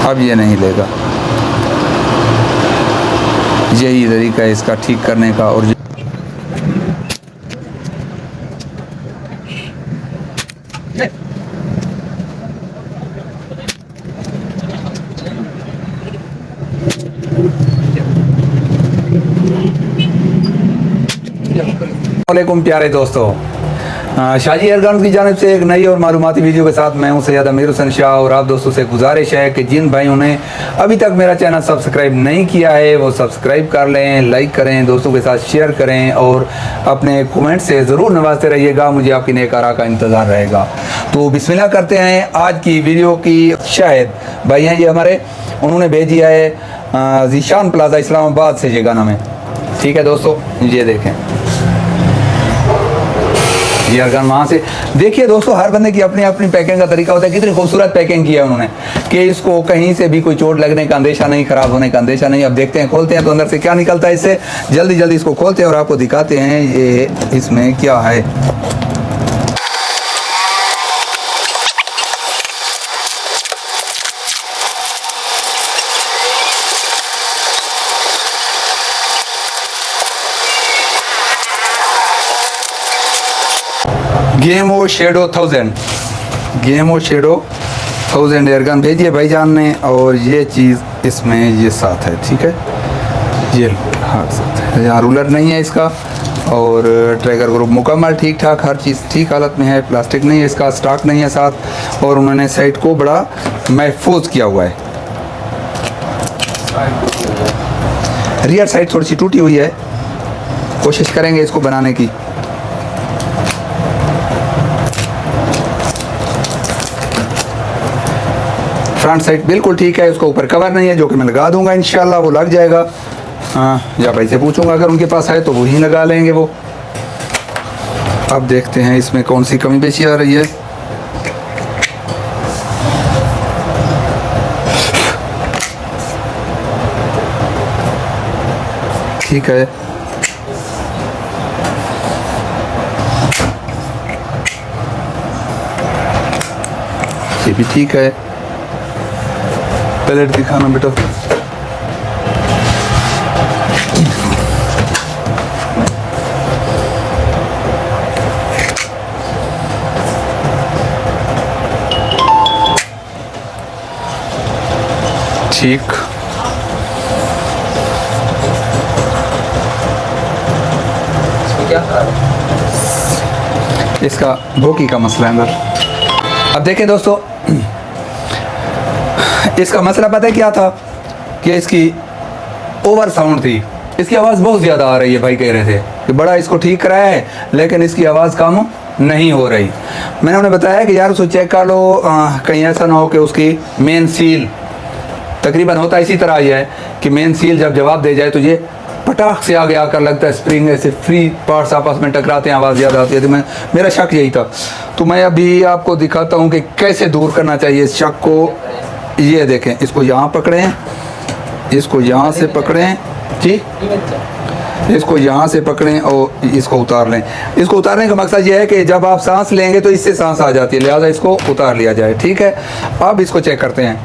अब ये नहीं लेगा। यही तरीका है इसका ठीक करने का। और वालेकुम प्यारे दोस्तों, शाजी एयरगन की जानिब से एक नई और मालूमाती वीडियो के साथ मैं हूं सैयद अमीर हुसैन शाह। और आप दोस्तों से गुजारिश है कि जिन भाइयों ने अभी तक मेरा चैनल सब्सक्राइब नहीं किया है वो सब्सक्राइब कर लें, लाइक करें, दोस्तों के साथ शेयर करें और अपने कमेंट से ज़रूर नवाजते रहिएगा। मुझे आपकी नेक आरा का इंतज़ार रहेगा। तो बिस्मिल्लाह करते हैं आज की वीडियो की। शायद भाई हैं ये हमारे, उन्होंने भेजी है ज़ीशान प्लाजा इस्लामाबाद से ये गाना में। ठीक है दोस्तों, ये देखें एयरगन वहाँ से। देखिए दोस्तों, हर बंदे की अपनी अपनी पैकिंग का तरीका होता है। कितनी खूबसूरत पैकिंग किया है उन्होंने कि इसको कहीं से भी कोई चोट लगने का अंदेशा नहीं, ख़राब होने का अंदेशा नहीं। अब देखते हैं, खोलते हैं तो अंदर से क्या निकलता है इससे। जल्दी जल्दी इसको खोलते हैं और आपको दिखाते हैं ये इसमें क्या है। गेमो शेडो 1000, गेमो शेडो 1000 एयरगन भेजिए भाईजान ने। और ये चीज़ इसमें ये साथ है। ठीक है, ये हाँ साथ है। यहाँ रूलर नहीं है इसका। और ट्रैकर ग्रुप मुकम्मल ठीक ठाक, हर चीज़ ठीक हालत में है। प्लास्टिक नहीं है इसका, स्टॉक नहीं है साथ। और उन्होंने साइड को बड़ा महफूज किया हुआ है। रियर साइड थोड़ी सी टूटी हुई है, कोशिश करेंगे इसको बनाने की। फ्रंट साइड बिल्कुल ठीक है, उसको ऊपर कवर नहीं है जो कि मैं लगा दूंगा इंशाल्लाह, वो लग जाएगा। हाँ, या भाई से पूछूंगा अगर उनके पास है तो वो ही लगा लेंगे वो। अब देखते हैं इसमें कौन सी कमी पेशी आ रही है। ठीक है, ये भी ठीक है। पैलेट दिखाना बेटा। ठीक, इसका भोकी का मसला है अंदर। अब देखें दोस्तों, इसका मसला पता है क्या था कि इसकी ओवर साउंड थी। इसकी आवाज़ बहुत ज़्यादा आ रही है। भाई कह रहे थे कि बड़ा इसको ठीक कराया है लेकिन इसकी आवाज़ कम नहीं हो रही। मैंने उन्हें बताया कि यार उसको चेक कर लो, कहीं ऐसा ना हो कि उसकी मेन सील, तकरीबन होता इसी तरह ही है कि मेन सील जब जवाब दे जाए तो ये पटाख से आगे आकर लगता है, स्प्रिंग ऐसे फ्री पार्ट्स आपस में टकराते हैं, आवाज़ ज़्यादा आती है। तो मेरा शक यही था। तो मैं अभी आपको दिखाता हूँ कि कैसे दूर करना चाहिए इस शक को। ये देखें, इसको यहाँ पकड़ें, इसको यहाँ से पकड़ें, ठीक, इसको यहाँ से पकड़ें और इसको उतार लें। इसको उतारने का मकसद ये है कि जब आप सांस लेंगे तो इससे सांस आ जाती है, लिहाजा इसको उतार लिया जाए। ठीक है, अब इसको चेक करते हैं।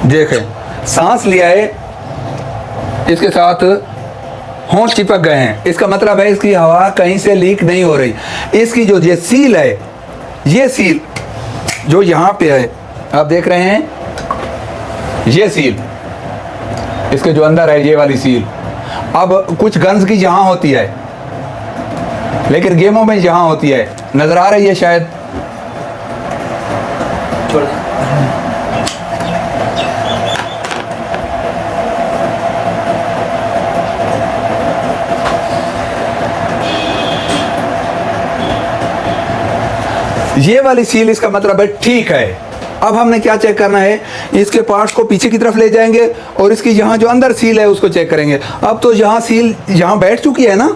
देखें, सांस लिया है, इसके साथ होंठ चिपक गए हैं। इसका मतलब है इसकी हवा कहीं से लीक नहीं हो रही। इसकी जो ये सील है, ये सील जो यहाँ पे है आप देख रहे हैं, ये सील इसके जो अंदर है, ये वाली सील। अब कुछ गन्स की यहाँ होती है लेकिन गेमों में यहाँ होती है, नजर आ रही है शायद। ये वाली सील, इसका मतलब है ठीक है। अब हमने क्या चेक करना है, इसके पार्ट्स को पीछे की तरफ ले जाएंगे और इसकी यहाँ जो अंदर सील है उसको चेक करेंगे। अब तो यहाँ सील यहाँ बैठ चुकी है ना,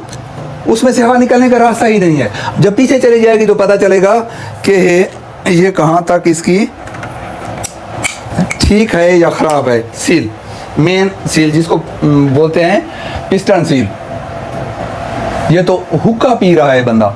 उसमें से हवा निकलने का रास्ता ही नहीं है। जब पीछे चली जाएगी तो पता चलेगा कि ये कहाँ तक इसकी ठीक है या ख़राब है। सील, मेन सील जिसको बोलते हैं पिस्टन सील, ये तो हुक्का पी रहा है बंदा,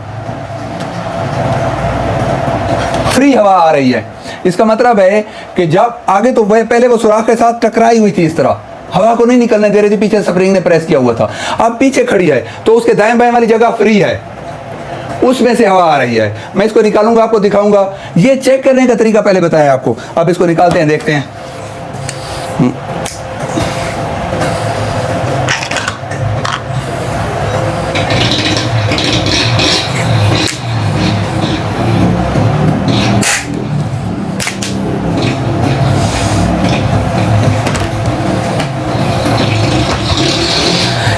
फ्री हवा आ रही है। इसका मतलब है कि जब आगे तो वह पहले वो सुराख के साथ टकराई हुई थी, इस तरह हवा को नहीं निकलने दे रही थी, पीछे स्प्रिंग ने प्रेस किया हुआ था। अब पीछे खड़ी है तो उसके दाएं बाएं वाली जगह फ्री है, उसमें से हवा आ रही है। मैं इसको निकालूंगा, आपको दिखाऊंगा। ये चेक करने का तरीका पहले बताया आपको, अब इसको निकालते हैं, देखते हैं।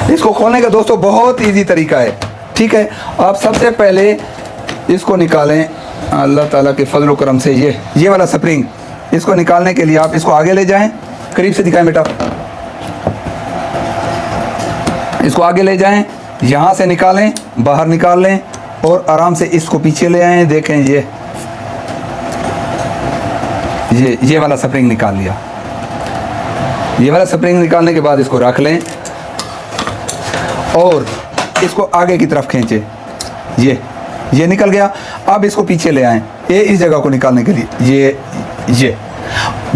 इसको खोलने का दोस्तों बहुत इजी तरीका है, ठीक है। आप सबसे पहले इसको निकालें अल्लाह ताला के फजल करम से। ये वाला स्प्रिंग, इसको निकालने के लिए आप इसको आगे ले जाएं, करीब से दिखाएं बेटा, इसको आगे ले जाएं, यहाँ से निकालें, बाहर निकाल लें और आराम से इसको पीछे ले आएं। देखें ये वाला स्प्रिंग निकाल लिया। ये वाला स्प्रिंग निकालने के बाद इसको रख लें और इसको आगे की तरफ खींचे। ये निकल गया। अब इसको पीछे ले आएं, ये इस जगह को निकालने के लिए। ये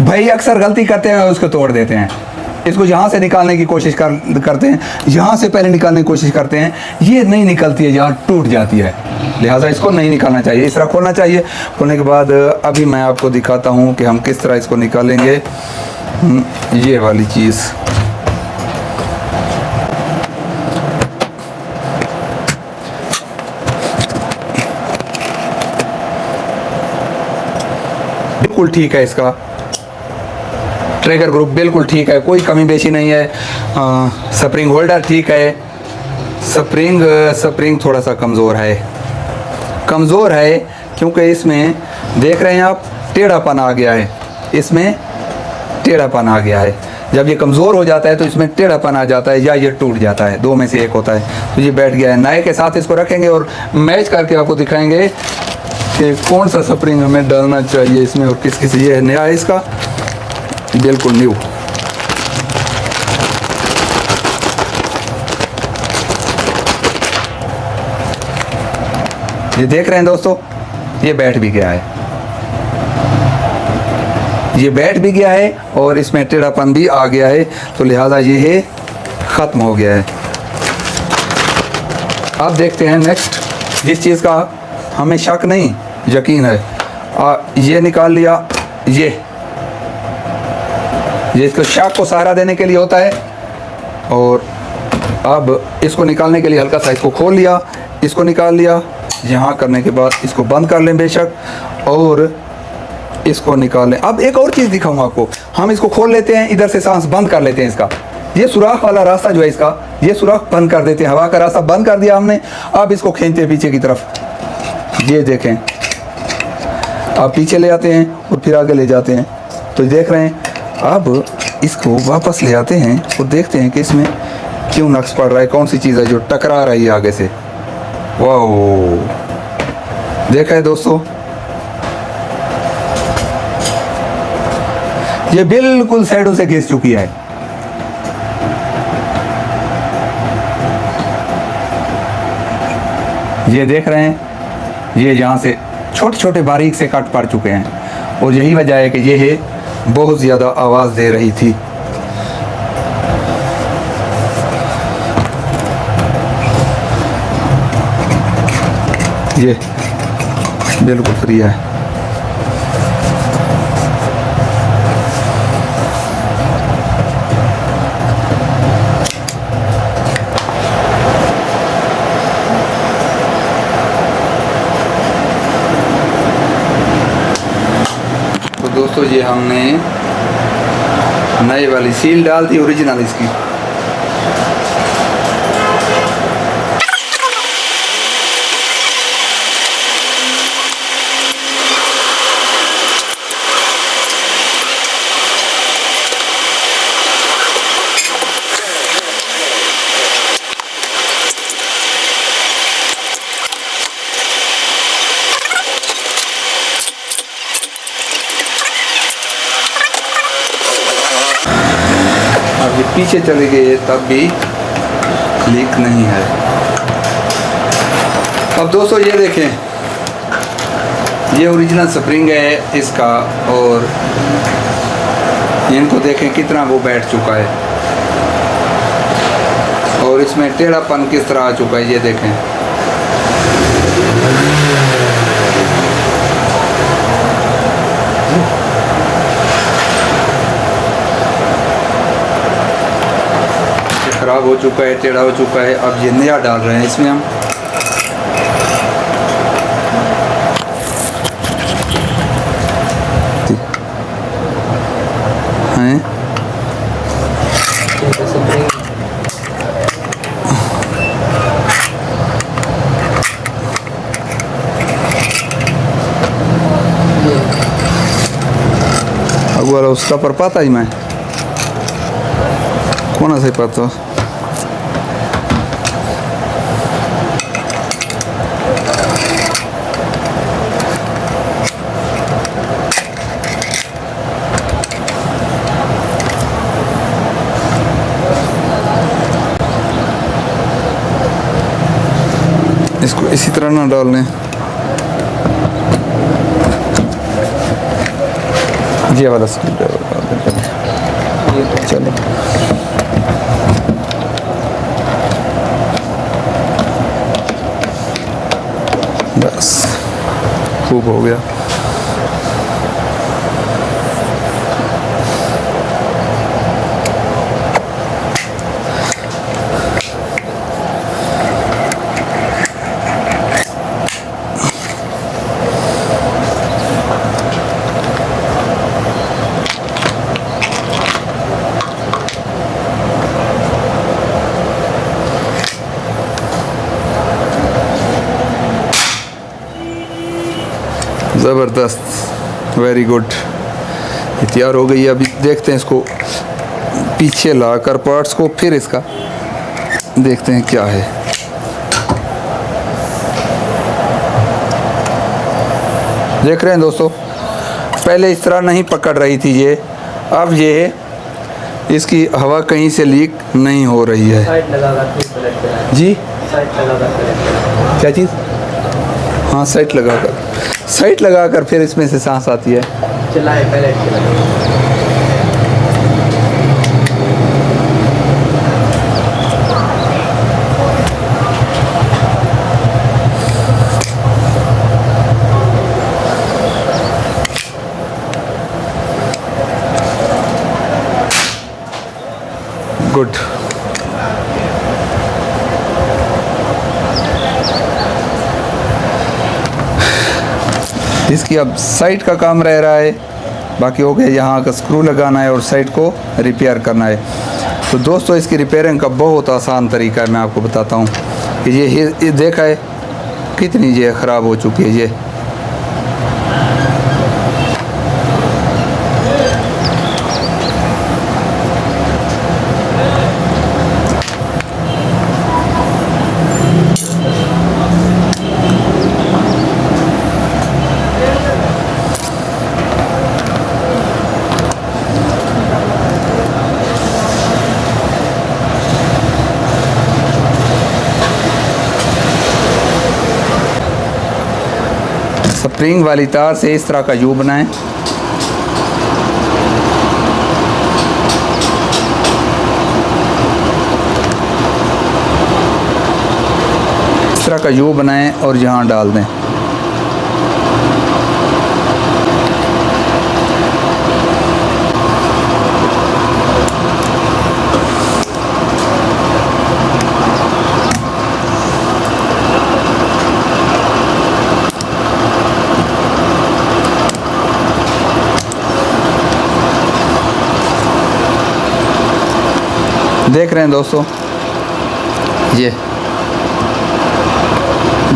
भाई अक्सर गलती करते हैं, उसको तोड़ देते हैं। इसको यहाँ से निकालने की कोशिश करते हैं, यहाँ से पहले निकालने की कोशिश करते हैं, ये नहीं निकलती है, यहाँ टूट जाती है। लिहाजा इसको नहीं निकालना चाहिए, इस तरह खोलना चाहिए। खोलने के बाद अभी मैं आपको दिखाता हूँ कि हम किस तरह इसको निकालेंगे। ये वाली चीज़, बिल्कुल ठीक है, इसका ट्रिगर ग्रुप बिल्कुल ठीक है, कोई कमी बेशी नहीं है। स्प्रिंग होल्डर ठीक है। स्प्रिंग थोड़ा सा कमज़ोर है क्योंकि इसमें देख रहे हैं आप टेढ़ापन आ गया है, इसमें टेढ़ापन आ गया है। जब ये कमज़ोर हो जाता है तो इसमें टेढ़ापन आ जाता है या ये टूट जाता है, दो में से एक होता है। तो ये बैठ गया है। नए के साथ इसको रखेंगे और मैच करके आपको दिखाएंगे कि कौन सा स्प्रिंग हमें डालना चाहिए इसमें और किस ये नया है, इसका बिल्कुल न्यू। ये देख रहे हैं दोस्तों, ये बैठ भी गया है, और इसमें टेढ़ापन भी आ गया है, तो लिहाजा ये है ख़त्म हो गया है। अब देखते हैं नेक्स्ट, जिस चीज़ का हमें शक नहीं यकीन है। ये निकाल लिया, ये इसको शक को सहारा देने के लिए होता है। और अब इसको निकालने के लिए हल्का सा इसको खोल लिया, इसको निकाल लिया। यहाँ करने के बाद इसको बंद कर लें बेशक, और इसको निकाल लें। अब एक और चीज़ दिखाऊंगा आपको। हम इसको खोल लेते हैं, इधर से सांस बंद कर लेते हैं। इसका ये सुराख वाला रास्ता जो है, इसका ये सुराख बंद कर देते हैं, हवा का रास्ता बंद कर दिया हमने। अब इसको खींचते हैं पीछे की तरफ, ये देखें, अब पीछे ले आते हैं और फिर आगे ले जाते हैं। तो देख रहे हैं, अब इसको वापस ले आते हैं और देखते हैं कि इसमें क्यों नक्स पड़ रहा है, कौन सी चीज़ है जो टकरा रही है आगे से। वाह, देखा है दोस्तों, ये बिल्कुल साइडों से घिस चुकी है। ये देख रहे हैं, ये यहाँ से छोटे छोटे बारीक से कट पड़ चुके हैं, और यही वजह है कि ये बहुत ज़्यादा आवाज़ दे रही थी। ये बिल्कुल फ्री है। दोस्तों ये हमने नई वाली सील डाल दी, ओरिजिनल इसकी। अब ये पीछे चले गए तब भी लीक नहीं है। अब दोस्तों ये देखें, ये ओरिजिनल स्प्रिंग है इसका, और इनको देखें कितना वो बैठ चुका है, और इसमें टेढ़ापन किस तरह आ चुका है, ये देखें। खराब हो चुका है, टेढ़ा हो चुका है। अब ये नया डाल रहे हैं इसमें हम। हैं अगवाला उसका पर पाता ही मैं कौन से पाता इसको इसी तरह ना डालने। ये वाला स्क्रू ड्राइवर चलो बस खूब हो गया। ज़बरदस्त, वेरी गुड, तैयार हो गई है। अभी देखते हैं इसको पीछे लाकर पार्ट्स को, फिर इसका देखते हैं क्या है। देख रहे हैं दोस्तों, पहले इस तरह नहीं पकड़ रही थी ये, अब ये इसकी हवा कहीं से लीक नहीं हो रही है। जी क्या चीज़? हाँ साइट लगाकर फिर इसमें से सांस आती है। चलाए पहले गुड। इसकी अब साइड का काम रह रहा है, बाकी हो गया यहाँ का स्क्रू लगाना है और साइड को रिपेयर करना है। तो दोस्तों इसकी रिपेयरिंग का बहुत आसान तरीका है, मैं आपको बताता हूँ कि ये देखा है कितनी ये ख़राब हो चुकी है ये। स्प्रिंग वाली तार से इस तरह का यू बनाएं। इस तरह का यू बनाएं और यहाँ डाल दें। देख रहे हैं दोस्तों, ये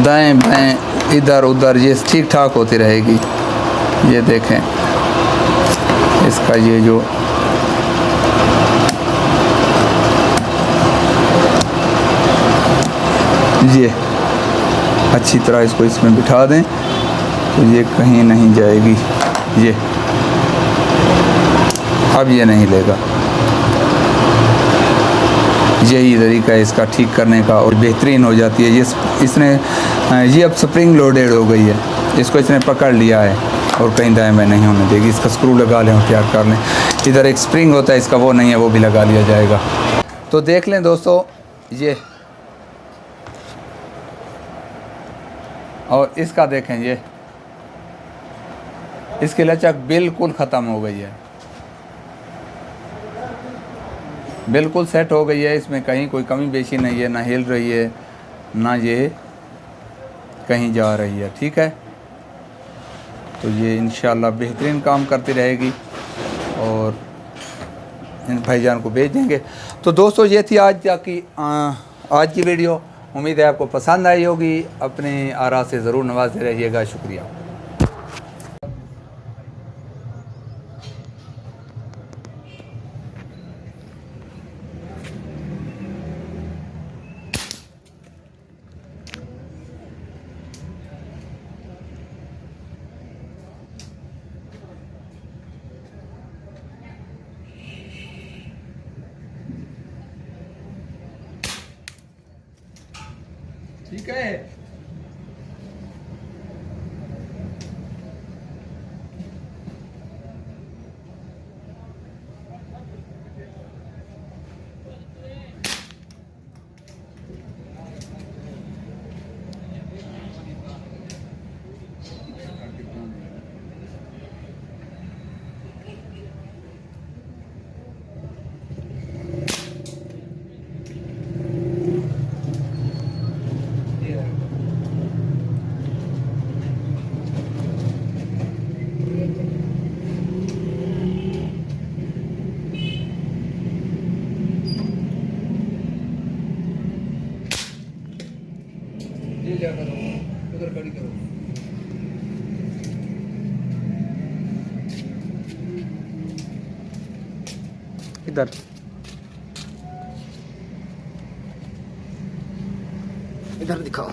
दाएं बाएं इधर उधर ये ठीक ठाक होती रहेगी। ये देखें इसका ये जो ये अच्छी तरह इसको इसमें बिठा दें तो ये कहीं नहीं जाएगी। ये अब ये नहीं लेगा। यही तरीका है इसका ठीक करने का और बेहतरीन हो जाती है। ये इसने ये अब स्प्रिंग लोडेड हो गई है, इसको इसने पकड़ लिया है और कहीं दाएं में नहीं होने देगी। इसका स्क्रू लगा लें और तैयार कर लें। इधर एक स्प्रिंग होता है इसका, वो नहीं है, वो भी लगा लिया जाएगा। तो देख लें दोस्तों ये, और इसका देखें ये, इसकी लचक बिल्कुल ख़त्म हो गई है, बिल्कुल सेट हो गई है। इसमें कहीं कोई कमी बेशी नहीं है, ना हिल रही है ना ये कहीं जा रही है। ठीक है, तो ये इंशाल्लाह बेहतरीन काम करती रहेगी और इन भाईजान को भेज देंगे। तो दोस्तों ये थी आज की वीडियो। उम्मीद है आपको पसंद आई होगी। अपने आरा से ज़रूर नवाजते रहिएगा। शुक्रिया। ठीक है, ये क्या करो, उधर खड़ी करो। इधर इधर दिखाओ।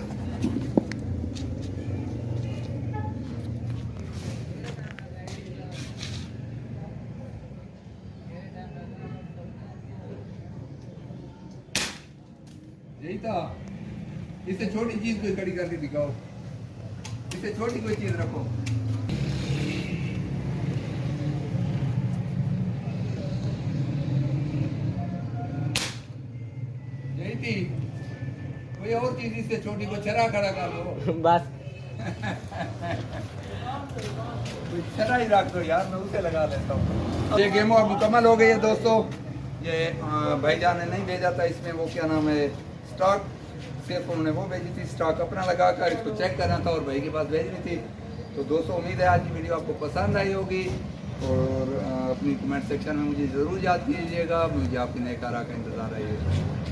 यही था। इससे छोटी चीज कोई खड़ी करके दिखाओ, इससे छोटी कोई चीज रखो। यही थी, कोई और चीज इससे छोटी को छरा खड़ा कर दो बस। कोई छरा ही रख दो यार, मैं उसे लगा लेता हूँ। ये गेमो अब मुकम्मल हो गई है दोस्तों। ये भाईजान ने नहीं भेजा था, इसमें वो क्या नाम है स्टॉक, सिर्फ उन्होंने वो भेजी थी स्टॉक अपना लगा कर, इसको चेक करना था और भाई के पास भेजनी थी। तो दोस्तों उम्मीद है आज की वीडियो आपको पसंद आई होगी और अपनी कमेंट सेक्शन में मुझे ज़रूर याद कीजिएगा। मुझे आपकी नए कारा का इंतज़ार रहेगा।